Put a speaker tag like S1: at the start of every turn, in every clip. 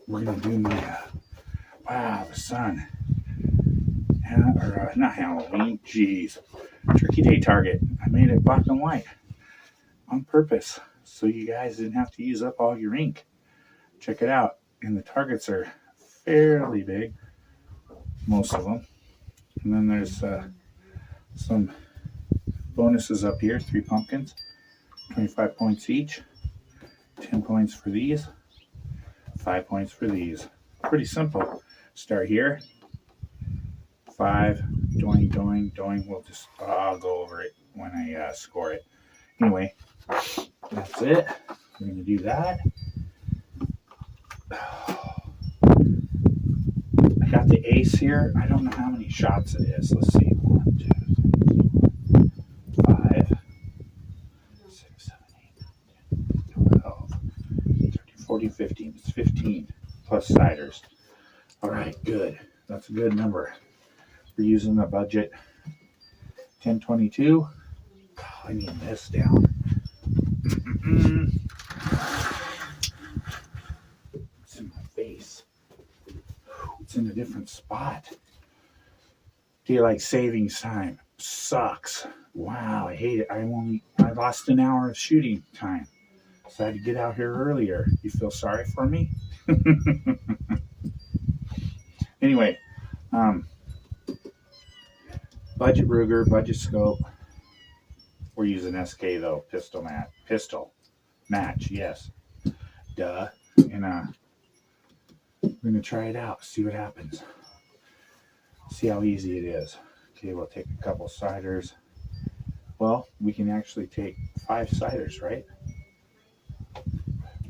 S1: we're going to do my, wow, the sun. Not Halloween, jeez. Turkey Day target. I made it black and white on purpose so you guys didn't have to use up all your ink. Check it out. And the targets are fairly big, most of them. And then there's some bonuses up here, 3 pumpkins, 25 points each, 10 points for these, 5 points for these. Pretty simple. Start here, 5, doing, doing, doing. I'll go over it when I score it. Anyway, that's it. We're going to do that. I got the ace here. I don't know how many shots it is. Let's see. 1, 2, 3, 4, 5, 6, 7, 8, 9, 10, 12, 13, 14, 15. It's 15 plus ciders. All right, good. That's a good number. We're using the budget 1022. I need this down. It's in my face. It's in a different spot. Daylight savings time sucks. Wow, I hate it. I lost an hour of shooting time. So I had to get out here earlier. You feel sorry for me? Anyway, budget Ruger, budget scope. We're using SK though. Pistol match. Yes. Duh. And we're gonna try it out. See what happens. See how easy it is. Okay, we'll take a couple ciders. Well, we can actually take 5 ciders, right?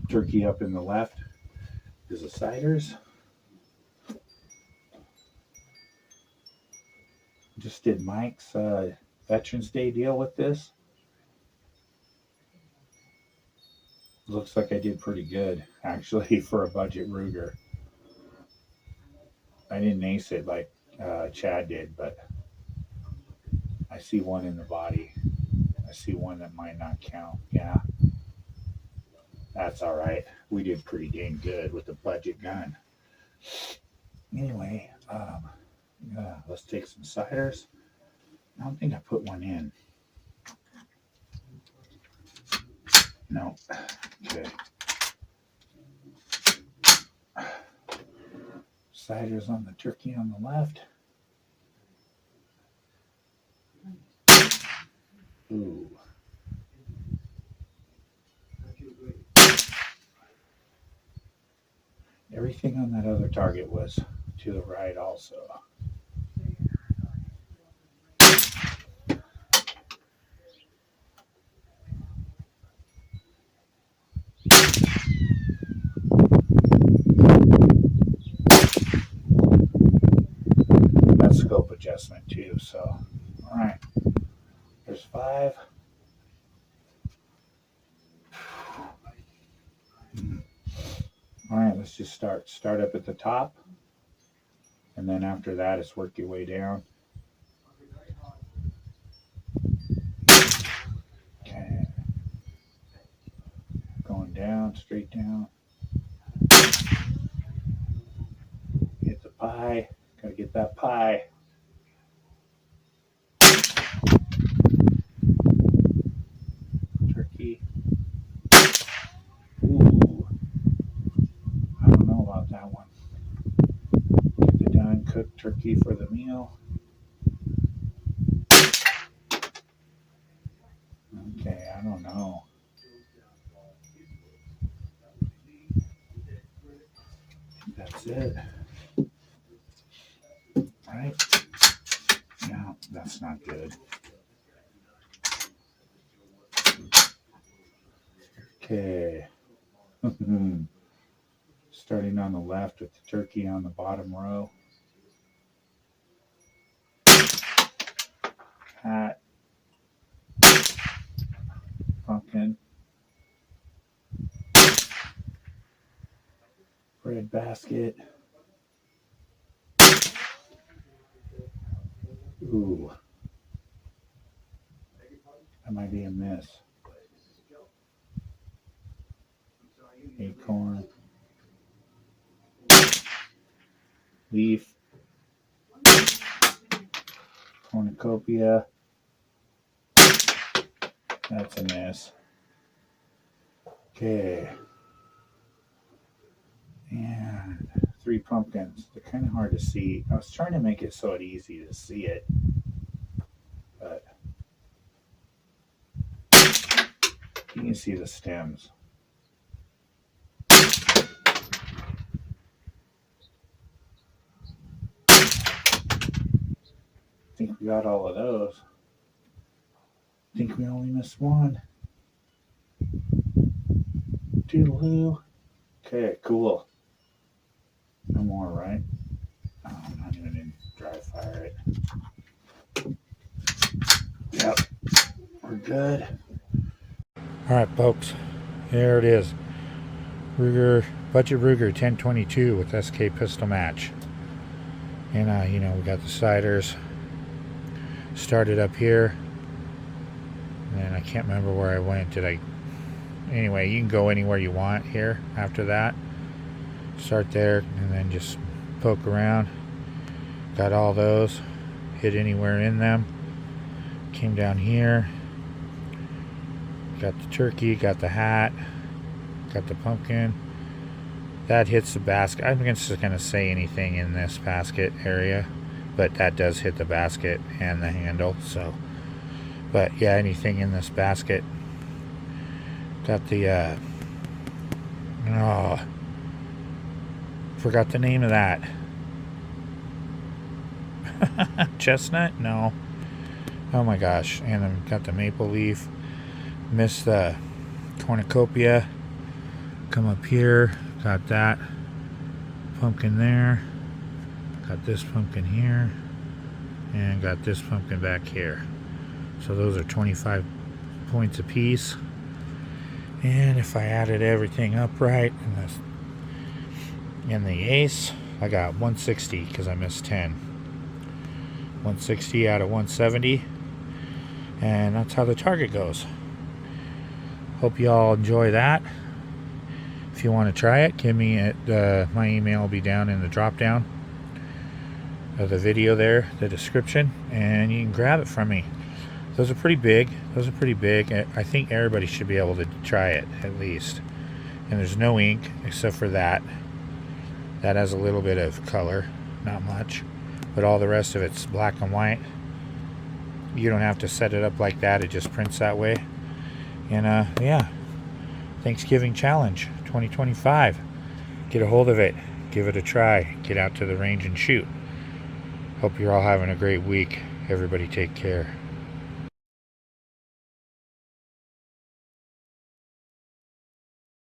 S1: Turkey up in the left is the ciders. Just did Mike's Veterans Day deal with this. Looks like I did pretty good, actually, for a budget Ruger. I didn't ace it like Chad did, but I see one in the body. I see one that might not count. Yeah, that's all right. We did pretty dang good with the budget gun. Anyway, let's take some ciders. I don't think I put one in. No. Okay. Ciders on the turkey on the left. Ooh. Everything on that other target was to the right also. That's scope adjustment too, so all right. There's 5. All right, let's just start. Start up at the top. And then after that, it's work your way down. Okay. Going down, straight down. Get the pie. Gotta get that pie. Turkey. Ooh. I don't know about that one. Get the done cooked turkey for the meal. Okay, I don't know. That's it. Right? No, that's not good. Okay. Starting on the left with the turkey on the bottom row. Cat. Pumpkin. Bread basket. Ooh. That might be a miss. Acorn. leaf, cornucopia. That's a miss. Okay. And 3 pumpkins. They're kind of hard to see. I was trying to make it so it's easy to see it, but you can see the stems. I think we got all of those. I think we only missed one. Toodaloo. Okay, cool. No more, right? Oh, I'm not even in dry fire it. Yep, we're good. Alright, folks, here it is. Budget Ruger 1022 with SK pistol match. And you know, we got the siders started up here. And I can't remember where I went. Anyway, you can go anywhere you want here after that. Start there and then just poke around. Got all those. Hit anywhere in them. Came down here. Got the turkey, got the hat, got the pumpkin. That hits the basket. I'm just going to say anything in this basket area, but that does hit the basket and the handle. So, but yeah, anything in this basket. Got the forgot the name of that. Chestnut? No. Oh my gosh. And I've got the maple leaf. Missed the cornucopia. Come up here. Got that pumpkin there. Got this pumpkin here. And got this pumpkin back here. So those are 25 points apiece. And if I added everything up right in the ace, I got 160 because I missed 10. 160 out of 170. And that's how the target goes. Hope you all enjoy that. If you want to try it, give me my email will be down in the drop down of the video there, the description, and you can grab it from me. Those are pretty big. I think everybody should be able to try it at least. And there's no ink except for that. That has a little bit of color, not much, but all the rest of it's black and white. You don't have to set it up like that. It just prints that way. And yeah, Thanksgiving challenge 2025. Get a hold of it. Give it a try. Get out to the range and shoot. Hope you're all having a great week. Everybody take care.